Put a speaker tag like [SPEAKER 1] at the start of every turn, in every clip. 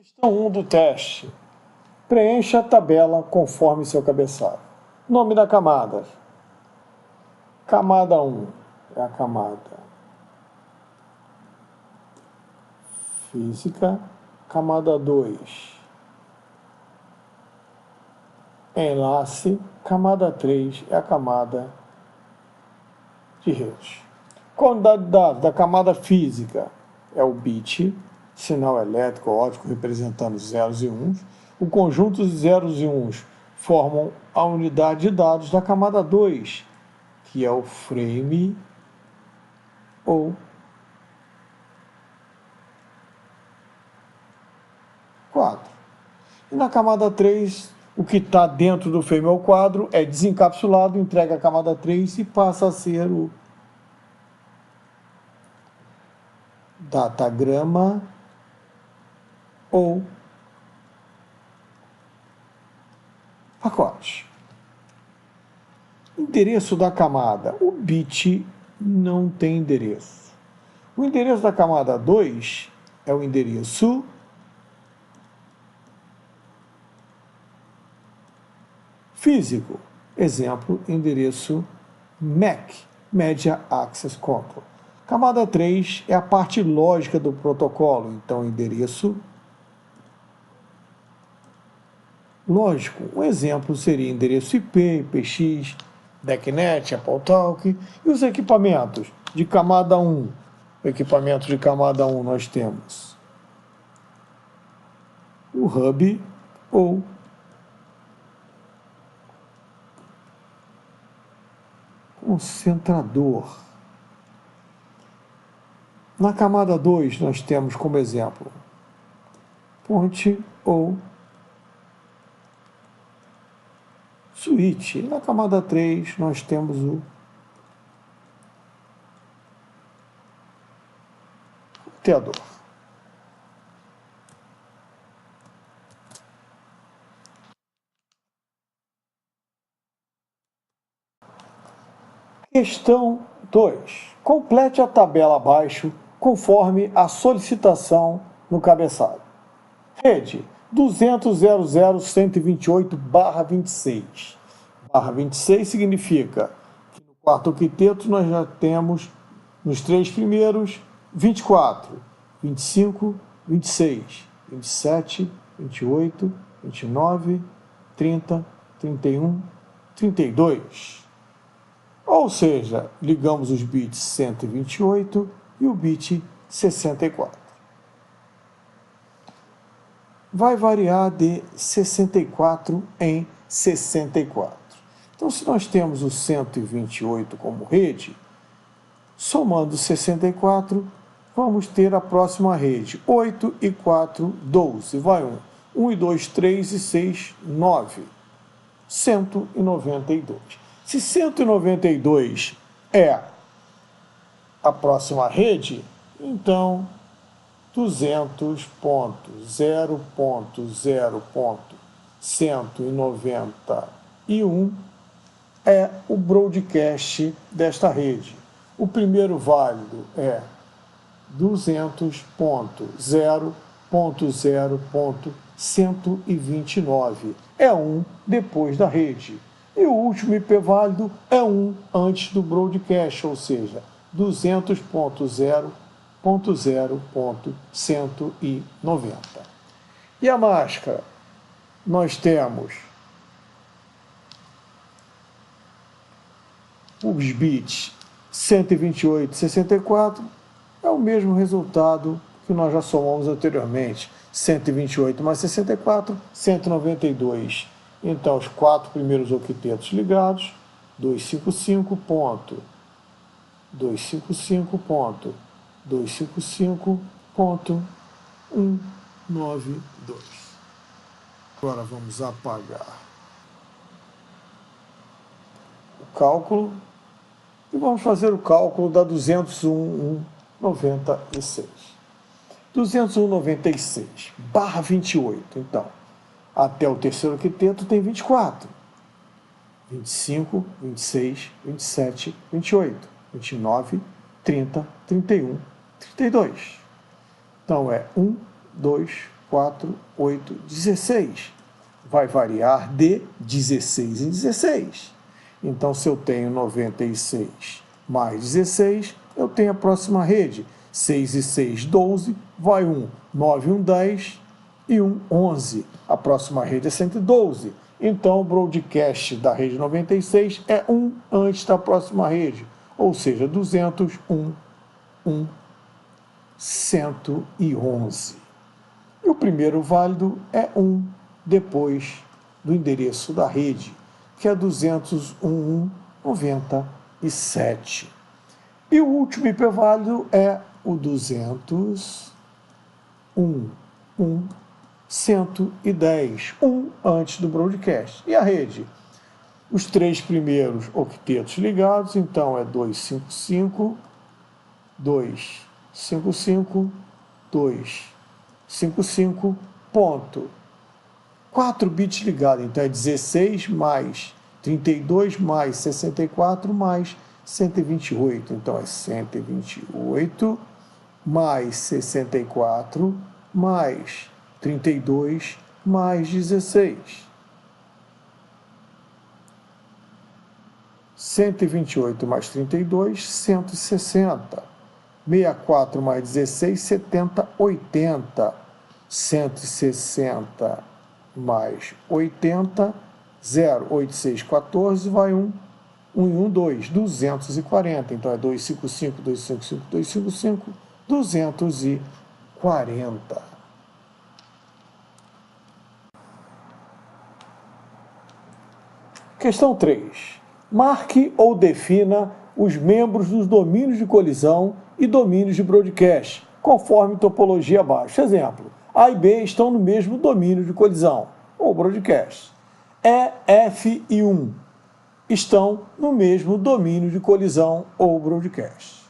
[SPEAKER 1] Questão 1 do teste. Preencha a tabela conforme seu cabeçalho. Nome da camada. Camada 1 é a camada física. Camada 2, enlace. Camada 3 é a camada de rede. Quantidade de dados da camada física é o bit, sinal elétrico óptico representando zeros e uns. O conjunto de zeros e uns formam a unidade de dados da camada 2, que é o frame ou quadro. E na camada 3, o que está dentro do frame ou quadro é desencapsulado, entrega a camada 3 e passa a ser o datagrama ou pacote. Endereço da camada. O bit não tem endereço. O endereço da camada 2 é o endereço físico. Exemplo, endereço MAC, Media Access Control. Camada 3 é a parte lógica do protocolo, então endereço lógico. Um exemplo seria endereço IP, IPX, DECnet, AppleTalk. E os equipamentos de camada 1. Equipamento de camada 1 nós temos o hub ou concentrador. Na camada 2 nós temos como exemplo ponte ou switch. Na camada 3 nós temos o roteador. Questão 2. Complete a tabela abaixo conforme a solicitação no cabeçalho. Rede 200.0.128/26. /26 significa que no quarto octeto nós já temos nos três primeiros 24, 25, 26, 27, 28, 29, 30, 31, 32. Ou seja, ligamos os bits 128 e o bit 64. Vai variar de 64 em 64. Então, se nós temos o 128 como rede, somando 64, vamos ter a próxima rede. 8 e 4, 12. Vai 1. 1 e 2, 3 e 6, 9. 192. Se 192 é a próxima rede, então 200.0.191 é o broadcast desta rede. O primeiro válido é 200.0.0.129. É 1 depois da rede. E o último IP válido é 1 antes do broadcast, ou seja, 200.0.0.190. E a máscara? Nós temos os bits 128 e 64, é o mesmo resultado que nós já somamos anteriormente. 128 mais 64, 192. Então, os quatro primeiros octetos ligados, 255.255.255.192. Agora vamos apagar o cálculo e vamos fazer o cálculo da 201.96. 201.96/28. Então, até o terceiro octeto tem 24. 25, 26, 27, 28, 29, 30, 31, 32. Então é 1, 2, 4, 8, 16. Vai variar de 16 em 16. Então, se eu tenho 96 mais 16, eu tenho a próxima rede. 6 e 6, 12, vai 1. 9 e 1, 10 e 1, 11. A próxima rede é 112. Então, o broadcast da rede 96 é 1 antes da próxima rede. Ou seja, 200, 1, 1, 111. E o primeiro válido é 1 depois do endereço da rede, que é 201.97. E o último IP válido é o 201.110, 1 antes do broadcast. E a rede? Os 3 primeiros octetos ligados, então é 255, 255, 255, ponto. 4 bits ligados, então é 16 mais 32 mais 64 mais 128. Então é 128 mais 64 mais 32 mais 16. 128 mais 32, 160. 64 mais 16, 70, 80. 160 mais 80, 0, 8, 6, 14, vai 1, 1 e 1, 2, 240. Então é 255, 255, 255, 240. Questão 3. Marque ou defina os membros dos domínios de colisão e domínios de broadcast, conforme topologia abaixo. Exemplo, A e B estão no mesmo domínio de colisão, ou broadcast. E, F e 1 estão no mesmo domínio de colisão, ou broadcast.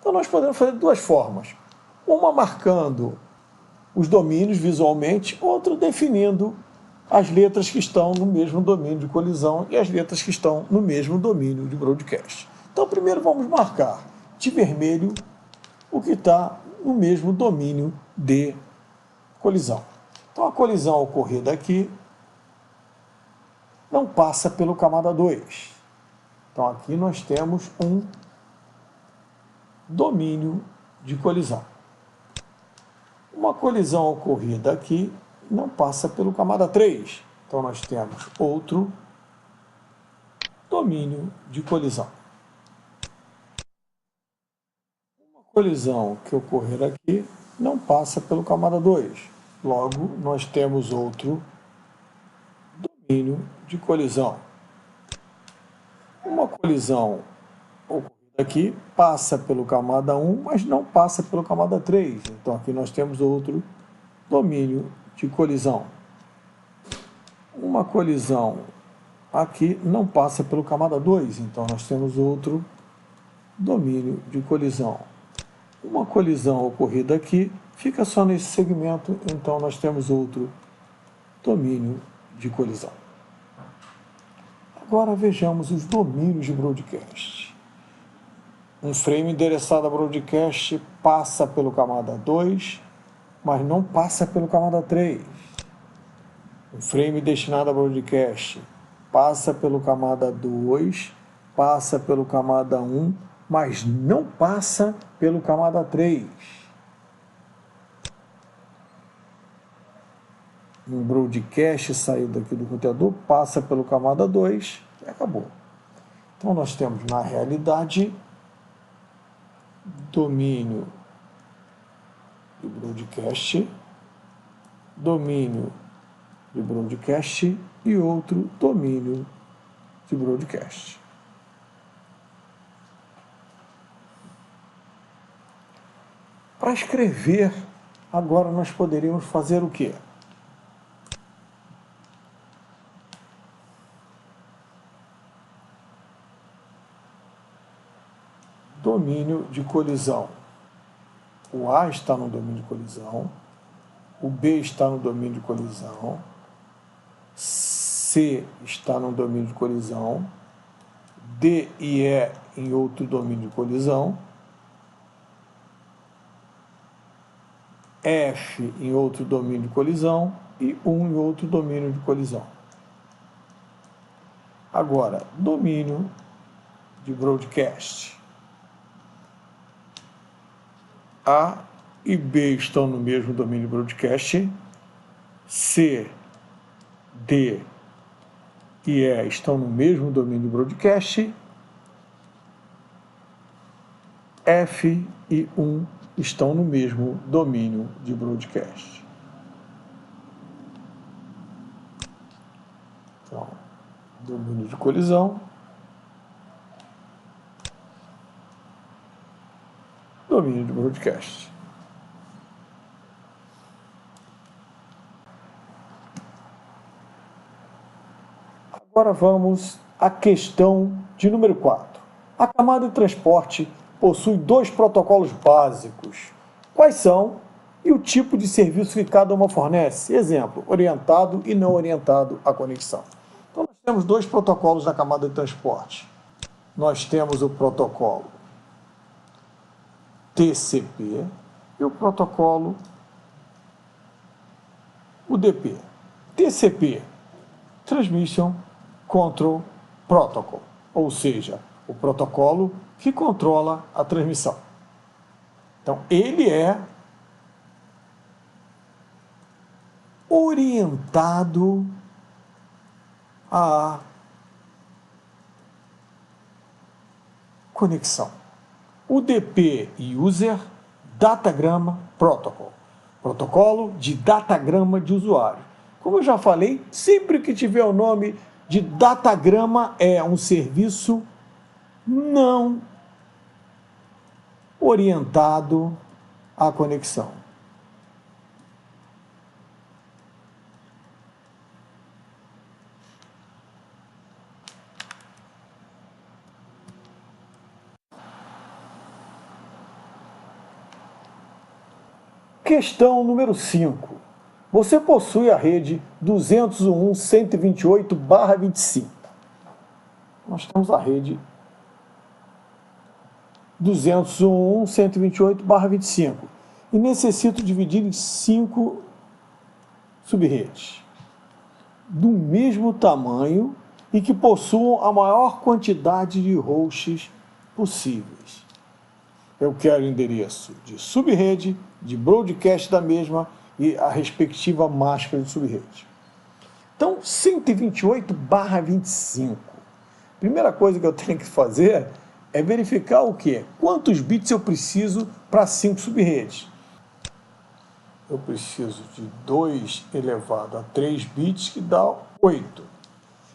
[SPEAKER 1] Então, nós podemos fazer de duas formas. Uma marcando os domínios visualmente, outra definindo as letras que estão no mesmo domínio de colisão e as letras que estão no mesmo domínio de broadcast. Então, primeiro vamos marcar de vermelho o que está no mesmo domínio de colisão. Então, a colisão ocorrida aqui não passa pelo camada 2. Então, aqui nós temos um domínio de colisão. Uma colisão ocorrida aqui não passa pelo camada 3. Então, nós temos outro domínio de colisão. Uma colisão que ocorrer aqui não passa pelo camada 2. Logo, nós temos outro domínio de colisão. Uma colisão ocorrida aqui passa pelo camada 1, mas não passa pelo camada 3. Então, aqui nós temos outro domínio de colisão. Uma colisão aqui não passa pelo camada 2, então nós temos outro domínio de colisão. Uma colisão ocorrida aqui fica só nesse segmento, então nós temos outro domínio de colisão. Agora vejamos os domínios de broadcast. Um frame endereçado a broadcast passa pelo camada 2, mas não passa pelo camada 3. Um frame destinado a broadcast passa pelo camada 2, passa pelo camada 1, mas não passa pelo camada 3. Um broadcast saiu daqui do roteador, passa pelo camada 2 e acabou. Então, nós temos, na realidade, domínio de broadcast, domínio de broadcast e outro domínio de broadcast. Para escrever, agora nós poderíamos fazer o quê? Domínio de colisão. O A está no domínio de colisão, o B está no domínio de colisão, C está no domínio de colisão, D e E em outro domínio de colisão, F em outro domínio de colisão e 1 em outro domínio de colisão. Agora, domínio de broadcast. A e B estão no mesmo domínio de broadcast. C, D e E estão no mesmo domínio de broadcast. F e 1 estão no mesmo domínio de broadcast. Então, domínio de colisão, domínio de broadcast. Agora vamos à questão de número 4. A camada de transporte possui 2 protocolos básicos. Quais são e o tipo de serviço que cada uma fornece? Exemplo, orientado e não orientado à conexão. Então, nós temos 2 protocolos na camada de transporte. Nós temos o protocolo TCP e o protocolo UDP. TCP, Transmission Control Protocol, ou seja, o protocolo que controla a transmissão. Então, ele é orientado à conexão. UDP e User Datagram Protocol, protocolo de datagrama de usuário. Como eu já falei, sempre que tiver o nome de datagrama é um serviço não orientado à conexão. Questão número 5. Você possui a rede 201.128/25. Nós temos a rede 201.128/25 e necessito dividir em 5 subredes do mesmo tamanho e que possuam a maior quantidade de hosts possíveis. Eu quero o endereço de subrede, de broadcast da mesma e a respectiva máscara de subrede. Então, 128/25. Primeira coisa que eu tenho que fazer é verificar o quê? Quantos bits eu preciso para 5 subredes. Eu preciso de 2 elevado a 3 bits, que dá 8.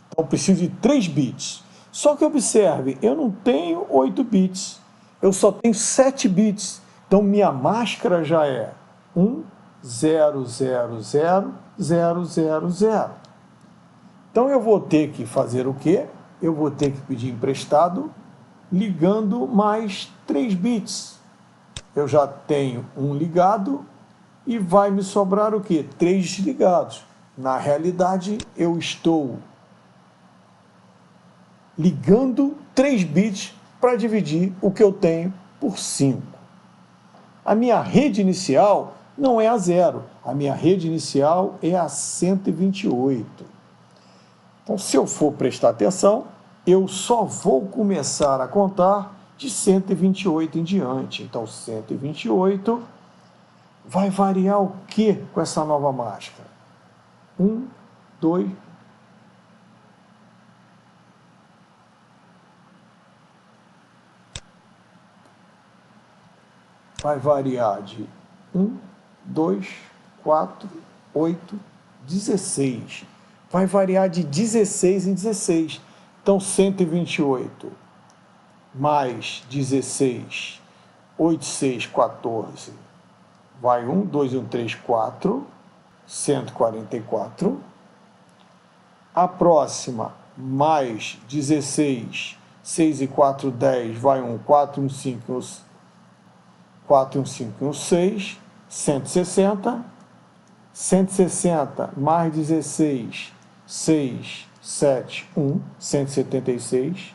[SPEAKER 1] Então, eu preciso de 3 bits. Só que observe, eu não tenho 8 bits. Eu só tenho 7 bits. Então, minha máscara já é 1000000. Então, eu vou ter que fazer o quê? Eu vou ter que pedir emprestado ligando mais 3 bits. Eu já tenho um ligado e vai me sobrar o quê? 3 desligados. Na realidade, eu estou ligando 3 bits para dividir o que eu tenho por 5. A minha rede inicial não é a 0. A minha rede inicial é a 128. Então, se eu for prestar atenção, eu só vou começar a contar de 128 em diante. Então, 128 vai variar o que com essa nova máscara? 1, 2, vai variar de 1, 2, 4, 8, 16. Vai variar de 16 em 16. Então, 128 mais 16, 8, 6, 14. Vai 1, 2, 1, 3, 4. 144. A próxima, mais 16, 6 e 4, 10. Vai 1, 4, 1, 5, 4, 1, 5, 1, 6. 160. 160 mais 16, 6, 7, 1, 176,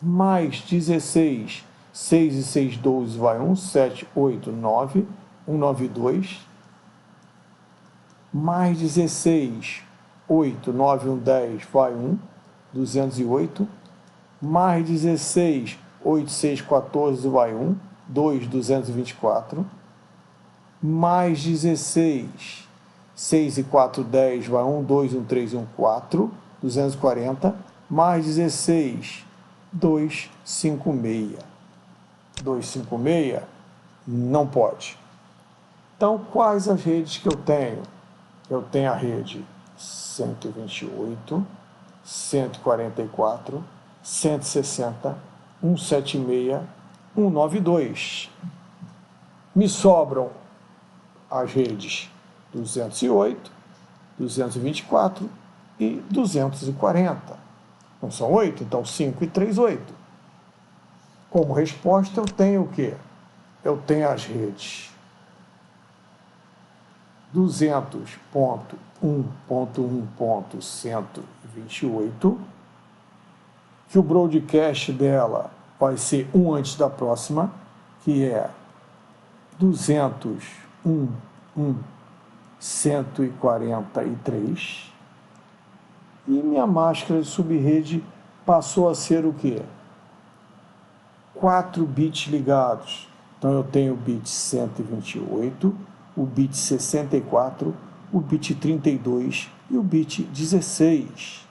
[SPEAKER 1] mais 16, 6 e 6, 12, vai 1, 7, 8, 9, 192, mais 16, 8, 9, 1, 10, vai 1, 208, mais 16, 8, 6, 14, vai 1, 2, 224, mais 16, 6 e 4, 10, vai 1, 2, 1, 3, 1, 4, 240, mais 16, 2, 5, 6. 256 não pode. Então, quais as redes que eu tenho? Eu tenho a rede 128, 144, 160, 176, 192. Me sobram as redes 208, 224 e 240. Não são 8? Então 5 e 3, 8. Como resposta, eu tenho o quê? Eu tenho as redes 200.1.1.128, que o broadcast dela vai ser um antes da próxima, que é 201.143, e minha máscara de subrede passou a ser o quê? 4 bits ligados. Então eu tenho o bit 128, o bit 64, o bit 32 e o bit 16.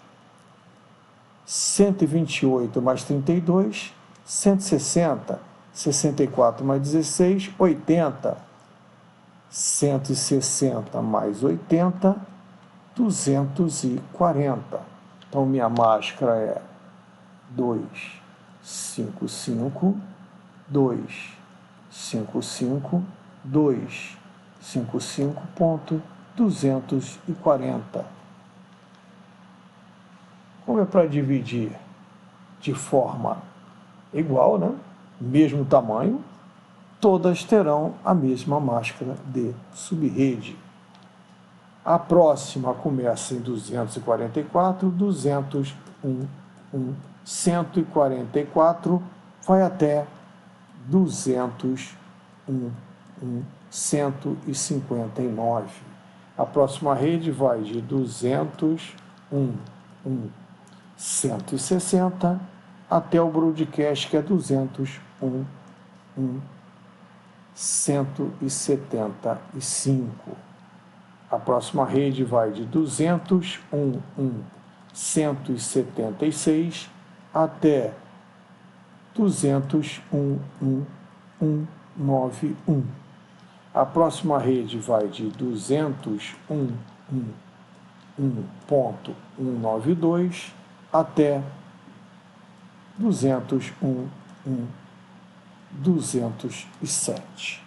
[SPEAKER 1] 128 mais 32, 160. 64 mais 16, 80. 160 mais 80, 240. Então minha máscara é 255, 255, 255.240. Como é para dividir de forma igual, né? Mesmo tamanho, todas terão a mesma máscara de subrede. A próxima começa em 244, 201, 144, vai até 201, 159. A próxima rede vai de 201, 160 até o broadcast, que é 201, 175. A próxima rede vai de 201, 176 até 201, 191. A próxima rede vai de 201, 1.192 até 201, 207.